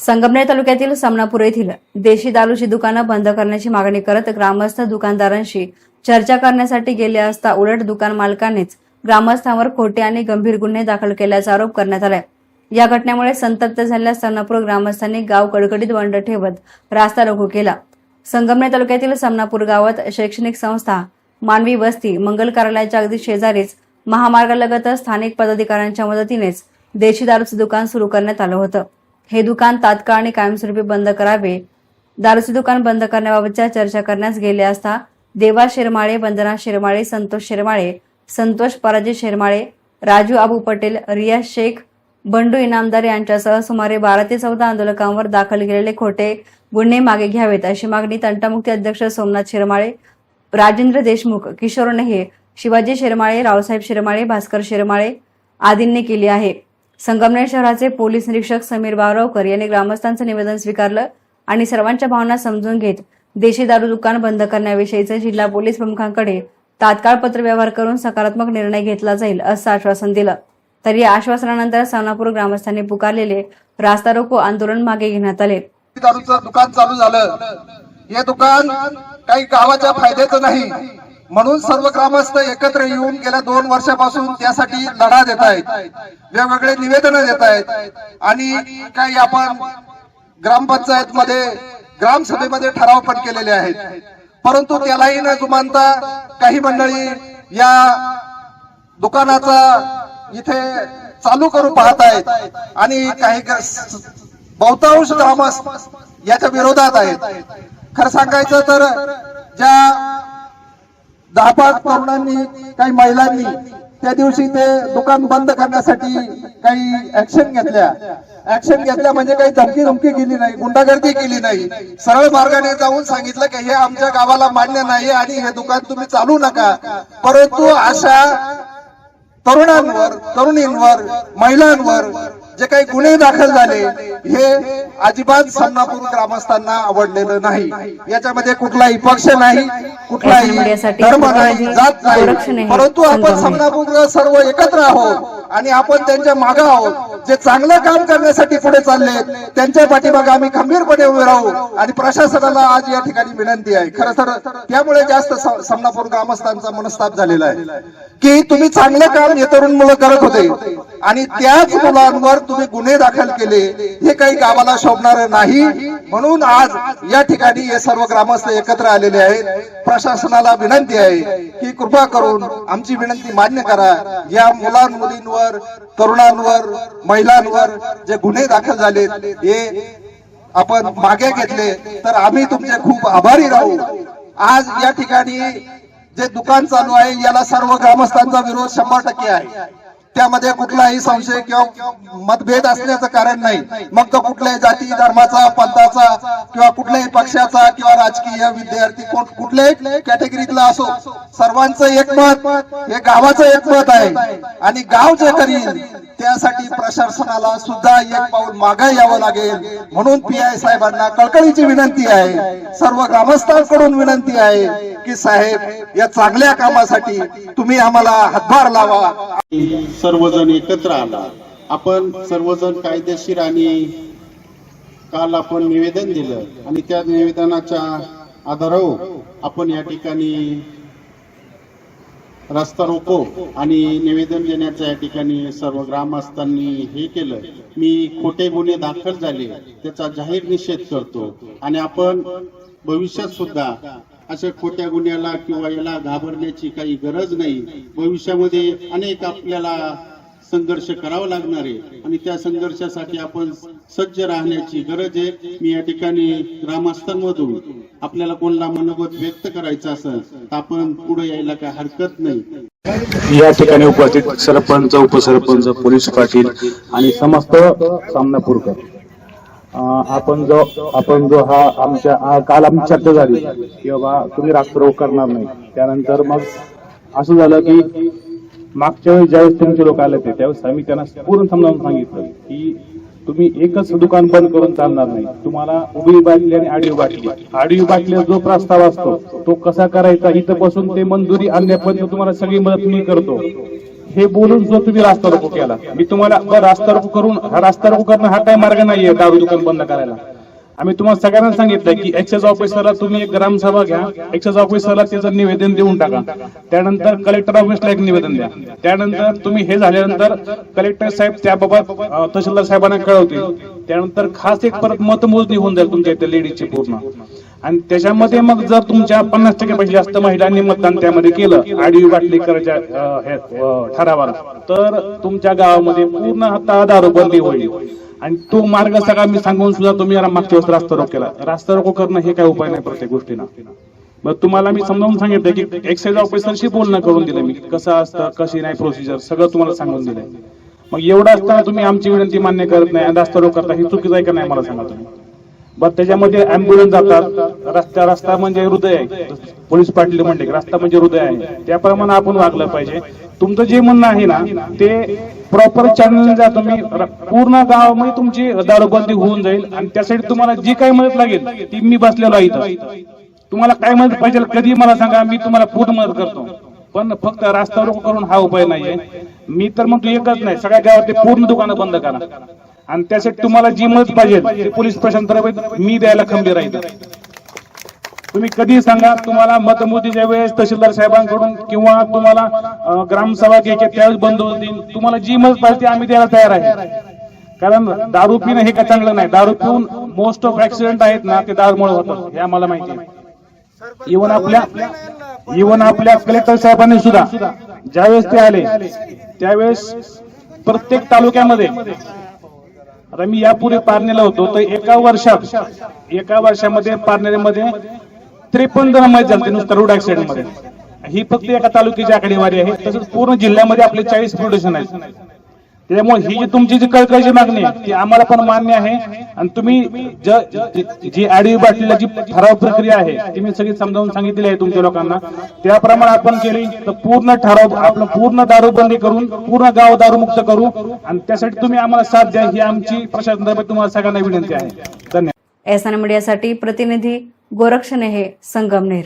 संगमनेर तालुक्यातील समनापूर येथील देशी दारूची दुकानं बंद करण्याची मागणी करत ग्रामस्थ दुकानदारांशी चर्चा करण्यासाठी गेले असता उलट दुकान मालकांनीच ग्रामस्थांवर खोटे आणि गंभीर गुन्हे दाखल केल्याचा आरोप करण्यात आलाय। या घटनेमुळे संतप्त झालेल्या समनापूर ग्रामस्थांनी गाव कडकडीत बंद ठेवत रास्ता रोको केला। संगमनेर तालुक्यातील समनापूर गावात शैक्षणिक संस्था, मानवी वस्ती, मंगल कार्यालयाच्या अगदी शेजारीच महामार्गालगत स्थानिक पदाधिकाऱ्यांच्या मदतीनेच देशी दारूचे दुकान सुरू करण्यात आलं होतं। हे दुकान तात्काळ आणि कायमस्वरूपी बंद करावे। दारूचे दुकान बंद करण्याबाबतच्या चर्चा करण्यास गेले असता देवा शिरमाळे, वंदना शिरमाळे, संतोष शिरमाळे, संतोष पराजी शिरमाळे, राजू अबू पटेल, रियाज शेख, बंडू इनामदार यांच्यासह सुमारे 12 ते 14 आंदोलकांवर दाखल केलेले खोटे गुन्हे मागे घ्यावेत अशी मागणी तंटामुक्ती अध्यक्ष सोमनाथ शिरमाळे, राजेंद्र देशमुख, किशोर नेहे, शिवाजी शिरमाळे, रावसाहेब शिरमाळे, भास्कर शिरमाळे आदींनी केली आहे। संगमनेर शहराचे पोलीस निरीक्षक समीर बावरावकर यांनी ग्रामस्थांचं निवेदन स्वीकारलं आणि सर्वांच्या भावना समजून घेत देशी दारू दुकान बंद करण्याविषयीचे जिल्हा पोलीस प्रमुखांकडे तात्काळ पत्रव्यवहार करून सकारात्मक निर्णय घेतला जाईल असं आश्वासन दिलं। तर या आश्वासनानंतर समनापूर ग्रामस्थांनी पुकारलेले रास्ता रोको आंदोलन मागे घेण्यात आले। दारूचं दुकान चालू झालं, हे दुकान काही गावाच्या फायद्याचं नाही म्हणून सर्व ग्रामस्थ एकत्र येऊन गेल्या 2 वर्षापासून त्यासाठी लढा देत आहेत, वेगवेगळे निवेदन देत आहेत आणि काही आपण ग्रामपंचायत मध्ये ग्रामसभेमध्ये ठराव पण केलेले आहेत। परंतु त्यालाही न जुमानता काही मंडळी या दुकानाचा इथे चालू करू पाहत आहेत आणि काही बहुतांश ग्रामस्थ याच्या विरोधात आहेत। खरं सांगायचं तर ज्या 10-5 तरुणांनी, काही महिलांनी त्या दिवशी ते दुकान बंद करण्यासाठी काही ऍक्शन घेतल्या म्हणजे काही धमकी केली नाही, गुंडागर्दी केली नाही, सरळ मार्गाने जाऊन सांगितलं की हे आमच्या गावाला मान्य नाही आणि हे दुकान तुम्ही चालू नका। परंतु अशा तरुणांवर, तरुणींवर, महिलांवर जे काही गुन्हे दाखल झाले हे अजिबात समनापूर ग्रामस्थांना आवडलेलं नाही। याच्यामध्ये कुठलाही पक्ष नाही, कुठलाही धर्म नाही, जात नाही, परंतु आपण समनापूर सर्व एकत्र आहोत आणि आपण त्यांच्या मागे आहोत। जे चांगलं काम करण्यासाठी पुढे चालले त्यांच्या पाठीमागे आम्ही खंबीरपणे उभे राहू आणि प्रशासनाला आज या ठिकाणी विनंती आहे। खरं तर त्यामुळे जास्त समनापूर ग्रामस्थांचा मनस्ताप झालेला आहे की तुम्ही चांगलं काम हे तरुण मुलं करत होते आणि त्याच मुलांवर तुम्ही गुन्हे दाखल केले, हे काही गावाला शोभणार नाही। म्हणून आज या ठिकाणी हे सर्व ग्रामस्थ एकत्र आलेले आहेत। प्रशासनाला विनंती आहे की कृपा करून आमची विनंती मान्य करा। या मुलांमुलींवर, तरुणांवर, महिलांवर जे गुन्हे दाखल झाले हे आपण मागे घेतले तर आम्ही तुमचे खूप आभारी राहू। आज या ठिकाणी जे दुकान चालू आहे याला सर्व ग्रामस्थांचा विरोध 100% आहे, त्यामध्ये कुठलाही संशय किंवा मतभेद असण्याचं कारण नाही। मग तो कुठल्याही जाती, धर्माचा, पंथाचा किंवा कुठल्याही पक्षाचा किंवा राजकीय, विद्यार्थी, कुठल्याही कॅटेगरीतला असो, सर्वांचं एकमत हे गावाचं एकमत आहे आणि गाव जे करील त्यासाठी प्रशासनाला सुद्धा एक पाऊल मागे यावं लागेल। म्हणून PI साहेबांना कळकळीची विनंती आहे, सर्व ग्रामस्थांकडून विनंती आहे की साहेब या चांगल्या कामासाठी तुम्ही आम्हाला हातभार लावा। सर्वजण एकत्र आला, आपण सर्वजण कायदेशीर आणि काल आपण निवेदन दिलं आणि त्या निवेदनाच्या आधारावर आपण या ठिकाणी रस्ता रोको आणि निवेदन देण्याच्या या ठिकाणी सर्व ग्रामस्थांनी हे केलं। मी खोटे गुन्हे दाखल झाले त्याचा जाहीर निषेध करतो आणि आपण भविष्यात सुद्धा अशा खोट्या गुन्ह्याला किंवा याला घाबरण्याची काही गरज नाही। भविष्यामध्ये अनेक आपल्याला संघर्ष करावा लागणार आहे आणि त्या संघर्षासाठी आपण सज्ज राहण्याची गरज आहे। मी या ठिकाणी ग्रामस्थांमधून आपल्याला कोणाला मनोगत व्यक्त करायचं असेल तर आपण पुढे यायला काही हरकत नाही। या ठिकाणी उपस्थित सरपंच, उपसरपंच, पोलीस पाटील आणि समस्त समनापूरकर, आपण जो हा आमच्या काल आमची चर्चा झाली की बाबा तुम्ही रास्ता रोको करणार नाही। त्यानंतर मग असं झालं की मागच्या वेळेस ज्यावेळेस तुमचे लोक आले होते त्यावेळेस आम्ही त्यांना पूर्ण समजावून सांगितलं की तुम्ही एकच दुकान बंद करून चालणार नाही, तुम्हाला उभी बाटली आणि आडवी बाटली जो प्रस्ताव असतो तो कसा करायचा इथं बसून ते मंजुरी आणण्यापर्यंत तुम्हाला सगळी मदत मी करतो। हे बोलून जर तुम्ही रास्ता रोको केला, मी तुम्हाला रास्ता रोको करून हा रास्ता रोको करणं हा काही मार्ग नाहीये दारू दुकान बंद करायला. आम्ही तुम्हाला सगळ्यांना सांगितलं की एक्साइज ऑफिसरला तुम्ही एक ग्रामसभा घ्या, एक्साइज ऑफिसरला त्याचं निवेदन देऊन टाका, त्यानंतर कलेक्टर ऑफिसला एक निवेदन द्या, त्यानंतर तुम्ही हे झाल्यानंतर कलेक्टर साहेब त्याबाबत तहसीलदार साहेबांना कळवतील, त्यानंतर खास एक परत मतमोजणी होऊन जाईल तुमच्या इथे लेडीजची पूर्ण, आणि त्याच्यामध्ये मग जर तुमच्या 50% पेक्षा जास्त महिलांनी मतदान त्यामध्ये केलं आडवी बाटली करायच्या ठरावाला, तर तुमच्या गावामध्ये पूर्ण आता दारूबंदी होईल. आणि तो मार्ग सगळा मी सांगून सुद्धा तुम्ही मागच्या वेळेस रास्ता रोको केला. रास्ता रोको करणं हे काय उपाय नाही प्रत्येक गोष्टीला. मग तुम्हाला मी समजावून सांगितलं की एक्साइज ऑफिसरशी बोलणं करून दिलं मी, कसं असतं कशी नाही प्रोसिजर सगळं तुम्हाला सांगून दिलंय. मग एवढं असताना तुम्ही आमची विनंती मान्य करत नाही आणि रास्ता रोको करता, ही चुकीचं आहे का नाही मला सांगा तुम्ही. बरं, त्याच्यामध्ये अँब्युलन्स जातात, रस्ता म्हणजे हृदय आहे, पोलीस पाटील म्हणले रस्ता म्हणजे हृदय आहे, त्याप्रमाणे आपण वागलं पाहिजे. तुमचं जे म्हणणं आहे ना ते प्रॉपर चॅनल जा, तुम्ही पूर्ण गावामध्ये तुमची दारूबंदी होऊन जाईल आणि त्यासाठी तुम्हाला जी काही मदत लागेल ती मी बसलेलो आहे इथं. तुम्हाला काय मदत पाहिजे कधी मला सांगा, मी तुम्हाला पूर्ण मदत करतो. पण फक्त रास्ता रोको करून हा उपाय नाहीये. मी तर म्हणतो एकच नाही, सगळ्या गावातली पूर्ण दुकानं बंद करा आणि त्यासाठी तुम्हाला जी मदत पाहिजे ते पोलीस प्रशासनातर्फे मी द्यायला खंबीर आहे. तुम्ही कधी सांगा, तुम्हाला मतमोजणीच्या वेळेस तहसीलदार साहेबांकडून किंवा तुम्हाला ग्रामसभा घ्यायच्या त्यावेळेस बंदोबस्त देईल, तुम्हाला जी मदत पाहिजे ती आम्ही द्यायला तयार आहे. कारण दारू पिणं हे काय चांगलं नाही. दारू पिऊन मोस्ट ऑफ ऍक्सिडेंट आहेत ना ते दारूमुळे होतात हे आम्हाला माहिती आहे. इव्हन आपल्या कलेक्टर साहेबांनी सुद्धा ज्यावेळेस ते आले त्यावेळेस प्रत्येक तालुक्यामध्ये, आता मी यापूर्वी पारनेला होतो तर एका वर्षामध्ये पारनेमध्ये 53 जण मयत झाले नुसतं रोड ऍक्सिडेंट मध्ये. ही फक्त एका तालुक्याची आकडेवारी आहे. तसंच पूर्ण जिल्ह्यामध्ये आपले 40 प्रोटेशन आहेत. त्यामुळे ही जी तुमची जी कळकळीची मागणी आहे ती आम्हाला पण मान्य आहे. आणि तुम्ही जी आडवी बाटलीला जी ठराव प्रक्रिया आहे ती मी सगळी समजावून सांगितलेली आहे तुमच्या लोकांना, त्याप्रमाणे आपण केली तर पूर्ण ठराव आपलं पूर्ण दारूबंदी करून पूर्ण गाव दारूमुक्त करू आणि त्यासाठी तुम्ही आम्हाला साथ द्या ही आमची प्रशासनातर्फे तुम्हाला सगळ्यांना विनंती आहे. धन्यवाद. एसएन मीडियासाठी प्रतिनिधी गोरक्षणे, संगमनेर.